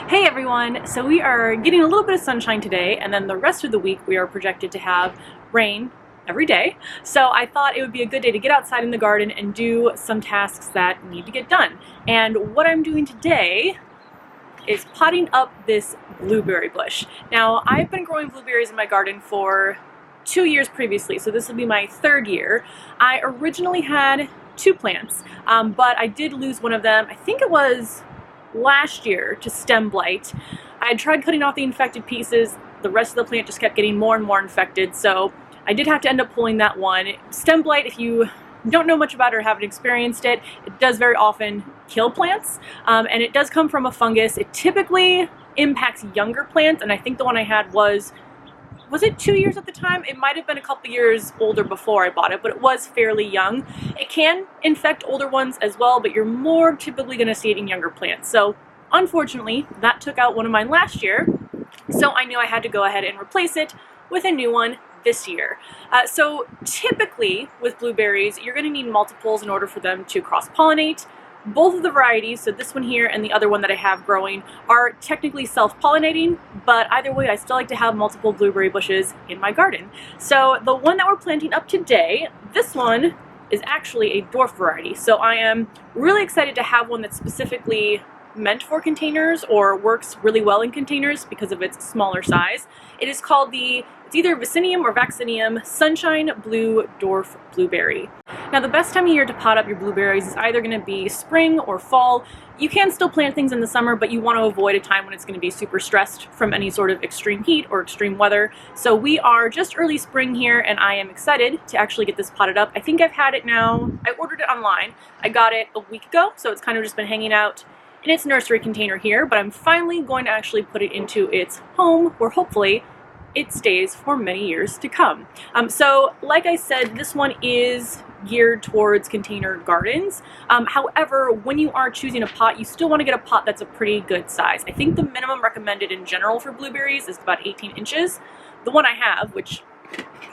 Hey everyone! So we are getting a little bit of sunshine today, and then the rest of the week we are projected to have rain every day. So I thought it would be a good day to get outside in the garden and do some tasks that need to get done. And what I'm doing today is potting up this blueberry bush. Now, I've been growing blueberries in my garden for 2 years previously, so this will be my third year. I originally had 2 plants, but I did lose one of them. I think it was last year to stem blight. I had tried cutting off the infected pieces. The rest of the plant just kept getting more and more infected, so I did have to end up pulling that one. Stem blight, if you don't know much about it or haven't experienced it, it does very often kill plants, and it does come from a fungus. It typically impacts younger plants, and I think the one I had was it 2 years at the time? It might have been a couple years older before I bought it, but it was fairly young. It can infect older ones as well, but you're more typically going to see it in younger plants. So unfortunately, that took out one of mine last year, so I knew I had to go ahead and replace it with a new one this year. So typically with blueberries, you're going to need multiples in order for them to cross-pollinate. Both of the varieties, so this one here and the other one that I have growing, are technically self-pollinating, but either way I still like to have multiple blueberry bushes in my garden. So the one that we're planting up today, this one is actually a dwarf variety. So I am really excited to have one that's specifically meant for containers or works really well in containers because of its smaller size. It is called it's either Vaccinium or Vaccinium Sunshine Blue Dwarf Blueberry. Now, the best time of year to pot up your blueberries is either going to be spring or fall. You can still plant things in the summer, but you want to avoid a time when it's going to be super stressed from any sort of extreme heat or extreme weather. So we are just early spring here, and I am excited to actually get this potted up. I think I've had it now. I ordered it online. I got it a week ago, so it's kind of just been hanging out in its nursery container here, but I'm finally going to actually put it into its home where hopefully it stays for many years to come. So like I said, this one is geared towards container gardens. However, when you are choosing a pot, you still want to get a pot that's a pretty good size. I think the minimum recommended in general for blueberries is about 18 inches. The one I have, which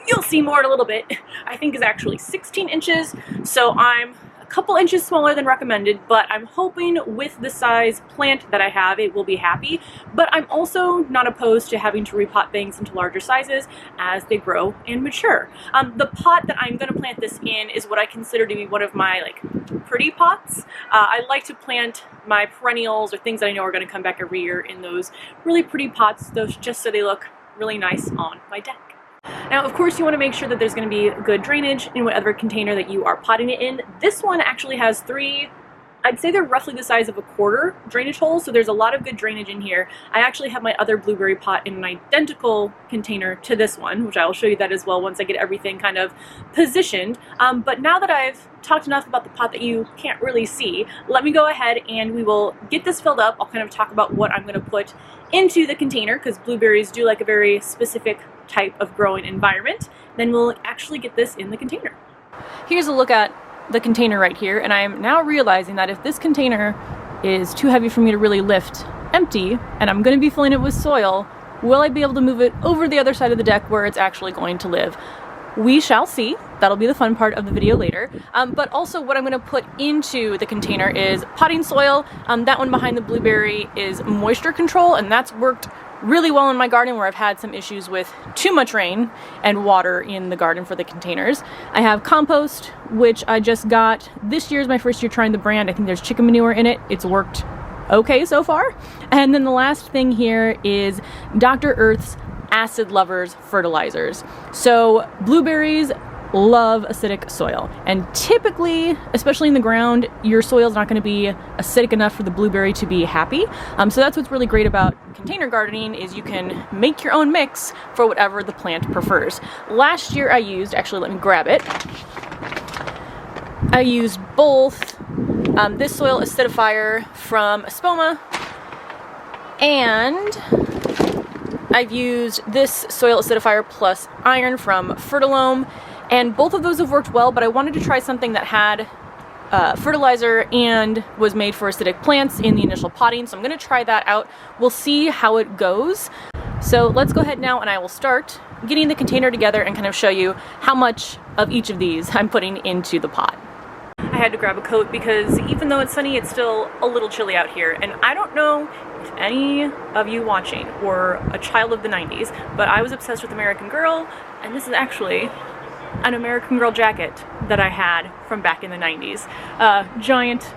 you'll see more in a little bit, I think is actually 16 inches. So I'm a couple inches smaller than recommended, but I'm hoping with the size plant that I have, it will be happy. But I'm also not opposed to having to repot things into larger sizes as they grow and mature. The pot that I'm going to plant this in is what I consider to be one of my pretty pots. I like to plant my perennials or things that I know are going to come back every year in those really pretty pots, those just so they look really nice on my deck. Now, of course, you want to make sure that there's going to be good drainage in whatever container that you are potting it in. This one actually has 3, I'd say they're roughly the size of a quarter drainage holes, so there's a lot of good drainage in here. I actually have my other blueberry pot in an identical container to this one, which I will show you that as well once I get everything kind of positioned. But now that I've talked enough about the pot that you can't really see, let me go ahead and we will get this filled up. I'll kind of talk about what I'm going to put into the container because blueberries do like a very specific type of growing environment. Then we'll actually get this in the container. Here's a look at the container right here, and I'm now realizing that if this container is too heavy for me to really lift empty, and I'm going to be filling it with soil, will I be able to move it over the other side of the deck where it's actually going to live? We shall see. That'll be the fun part of the video later. But also what I'm going to put into the container is potting soil. That one behind the blueberry is moisture control, and that's worked really well in my garden where I've had some issues with too much rain and water in the garden for the containers. I have compost, which I just got. This year is my first year trying the brand. I think there's chicken manure in it. It's worked okay so far. And then the last thing here is Dr. Earth's Acid Lovers fertilizers. So blueberries love acidic soil, and typically, especially in the ground, your soil is not going to be acidic enough for the blueberry to be happy. So that's what's really great about container gardening is you can make your own mix for whatever the plant prefers. Last year I used, actually let me grab it, I used both this soil acidifier from Espoma, and I've used this soil acidifier plus iron from Fertilome, and both of those have worked well, but I wanted to try something that had fertilizer and was made for acidic plants in the initial potting, so I'm going to try that out. We'll see how it goes. So let's go ahead now and I will start getting the container together and kind of show you how much of each of these I'm putting into the pot. I had to grab a coat because even though it's sunny, it's still a little chilly out here, and I don't know if any of you watching were a child of the 90s, but I was obsessed with American Girl, and this is actually an American Girl jacket that I had from back in the 90s. Giant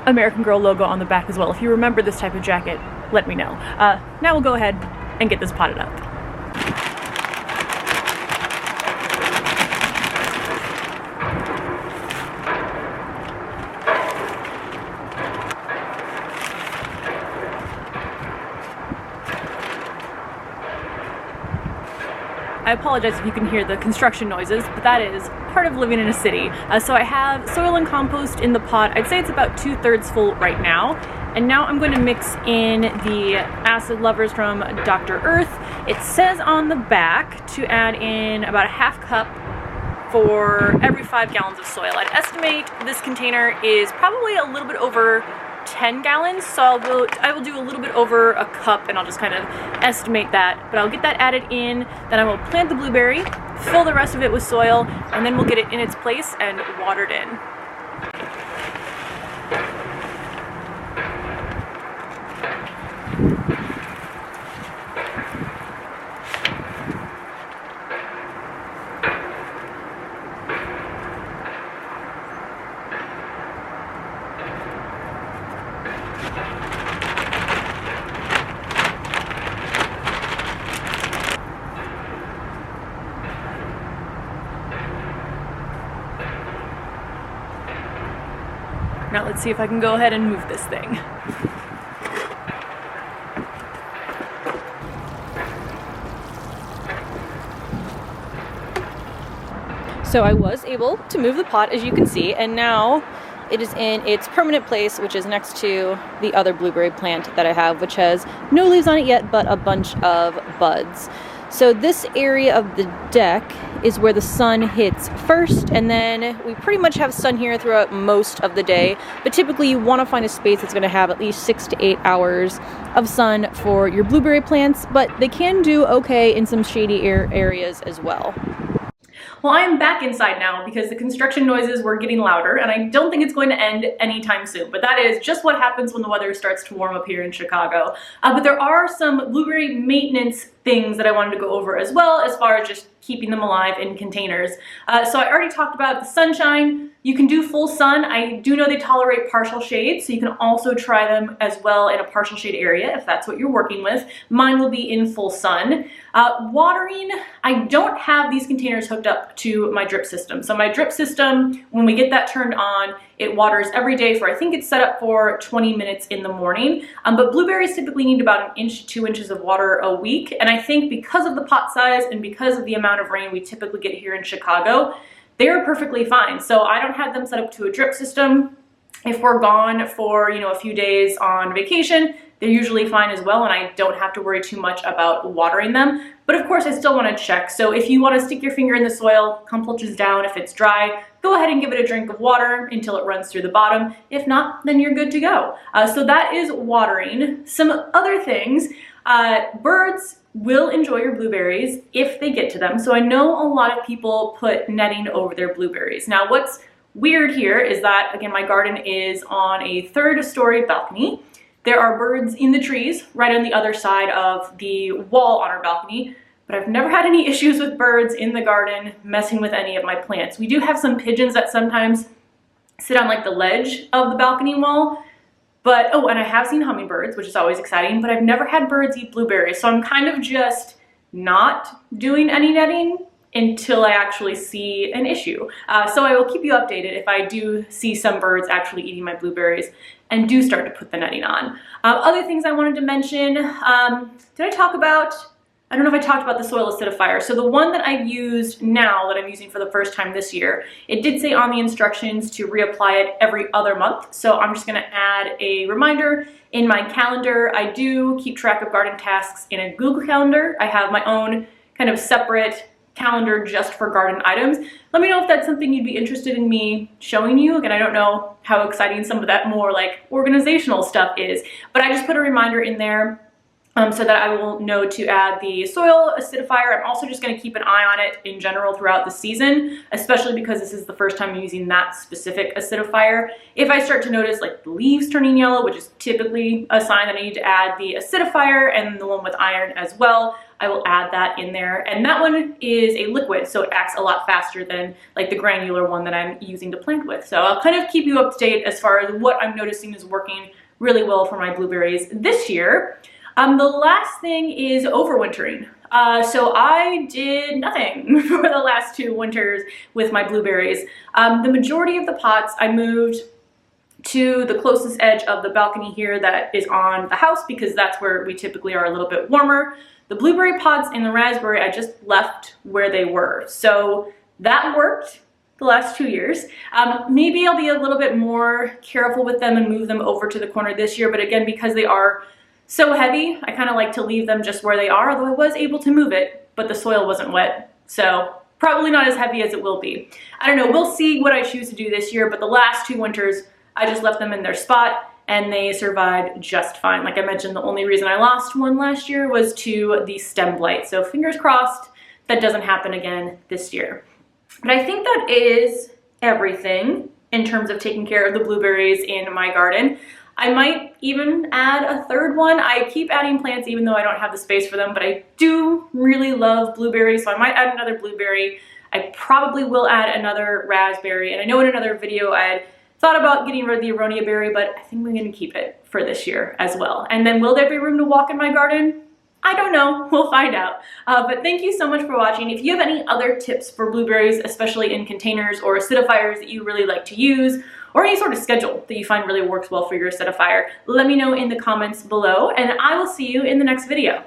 American Girl logo on the back as well. If you remember this type of jacket, let me know. Now we'll go ahead and get this potted up. I apologize if you can hear the construction noises, but that is part of living in a city. So I have soil and compost in the pot. I'd say it's about 2/3 full right now. And now I'm going to mix in the acid lovers from Dr. Earth. It says on the back to add in about a half cup for every 5 gallons of soil. I'd estimate this container is probably a little bit over 10 gallons, so I will do a little bit over a cup, and I'll just kind of estimate that. But I'll get that added in, then I will plant the blueberry, fill the rest of it with soil, and then we'll get it in its place and watered in. Now let's see if I can go ahead and move this thing. So I was able to move the pot, as you can see, and now it is in its permanent place, which is next to the other blueberry plant that I have, which has no leaves on it yet, but a bunch of buds. So this area of the deck is where the sun hits first, and then we pretty much have sun here throughout most of the day, but typically you want to find a space that's going to have at least 6 to 8 hours of sun for your blueberry plants, but they can do okay in some shady areas as well. Well, I'm back inside now because the construction noises were getting louder, and I don't think it's going to end anytime soon, but that is just what happens when the weather starts to warm up here in Chicago. But there are some blueberry maintenance things that I wanted to go over as well, as far as just keeping them alive in containers. So I already talked about the sunshine. You can do full sun. I do know they tolerate partial shade, so you can also try them as well in a partial shade area if that's what you're working with. Mine will be in full sun. Watering, I don't have these containers hooked up to my drip system. So my drip system, when we get that turned on, it waters every day for, I think it's set up for 20 minutes in the morning. But blueberries typically need about 1 inch to 2 inches of water a week. And I think because of the pot size and because of the amount of rain we typically get here in Chicago, they are perfectly fine. So I don't have them set up to a drip system. If we're gone for, a few days on vacation, they're usually fine as well, and I don't have to worry too much about watering them. But of course, I still want to check. So if you want to stick your finger in the soil, compulches down. If it's dry, go ahead and give it a drink of water until it runs through the bottom. If not, then you're good to go. So that is watering. Some other things, birds will enjoy your blueberries if they get to them. So I know a lot of people put netting over their blueberries. Now what's weird here is that, again, my garden is on a 3rd-story balcony. There are birds in the trees right on the other side of the wall on our balcony, but I've never had any issues with birds in the garden messing with any of my plants. We do have some pigeons that sometimes sit on like the ledge of the balcony wall, but, oh, and I have seen hummingbirds, which is always exciting, but I've never had birds eat blueberries, so I'm kind of just not doing any netting until I actually see an issue. So I will keep you updated if I do see some birds actually eating my blueberries and do start to put the netting on. Other things I wanted to mention, did I talk about, I don't know if I talked about the soil acidifier. So the one that I've used now, that I'm using for the first time this year, it did say on the instructions to reapply it every other month. So I'm just gonna add a reminder in my calendar. I do keep track of garden tasks in a Google Calendar. I have my own kind of separate calendar just for garden items. Let me know if that's something you'd be interested in me showing you. Again, I don't know how exciting some of that more like organizational stuff is, but I just put a reminder in there so that I will know to add the soil acidifier. I'm also just going to keep an eye on it in general throughout the season, especially because this is the first time I'm using that specific acidifier. If I start to notice like the leaves turning yellow, which is typically a sign that I need to add the acidifier, and the one with iron as well, I will add that in there. And that one is a liquid, so it acts a lot faster than like the granular one that I'm using to plant with. So I'll kind of keep you up to date as far as what I'm noticing is working really well for my blueberries this year. The last thing is overwintering. So I did nothing for the last 2 winters with my blueberries. The majority of the pots I moved to the closest edge of the balcony here that is on the house, because that's where we typically are a little bit warmer. The blueberry pots and the raspberry I just left where they were. So that worked the last 2 years. Maybe I'll be a little bit more careful with them and move them over to the corner this year, but again, because they are so heavy, I kind of like to leave them just where they are, although I was able to move it, but the soil wasn't wet. So probably not as heavy as it will be. I don't know, we'll see what I choose to do this year, but the last 2 winters, I just left them in their spot and they survived just fine. Like I mentioned, the only reason I lost one last year was to the stem blight. So fingers crossed that doesn't happen again this year. But I think that is everything in terms of taking care of the blueberries in my garden. I might even add a 3rd one. I keep adding plants even though I don't have the space for them, but I do really love blueberries, so I might add another blueberry. I probably will add another raspberry, and I know in another video I had thought about getting rid of the aronia berry, but I think I'm gonna keep it for this year as well. And then will there be room to walk in my garden? I don't know, we'll find out. But thank you so much for watching. If you have any other tips for blueberries, especially in containers or acidifiers that you really like to use, or any sort of schedule that you find really works well for your acidifier, let me know in the comments below, and I will see you in the next video.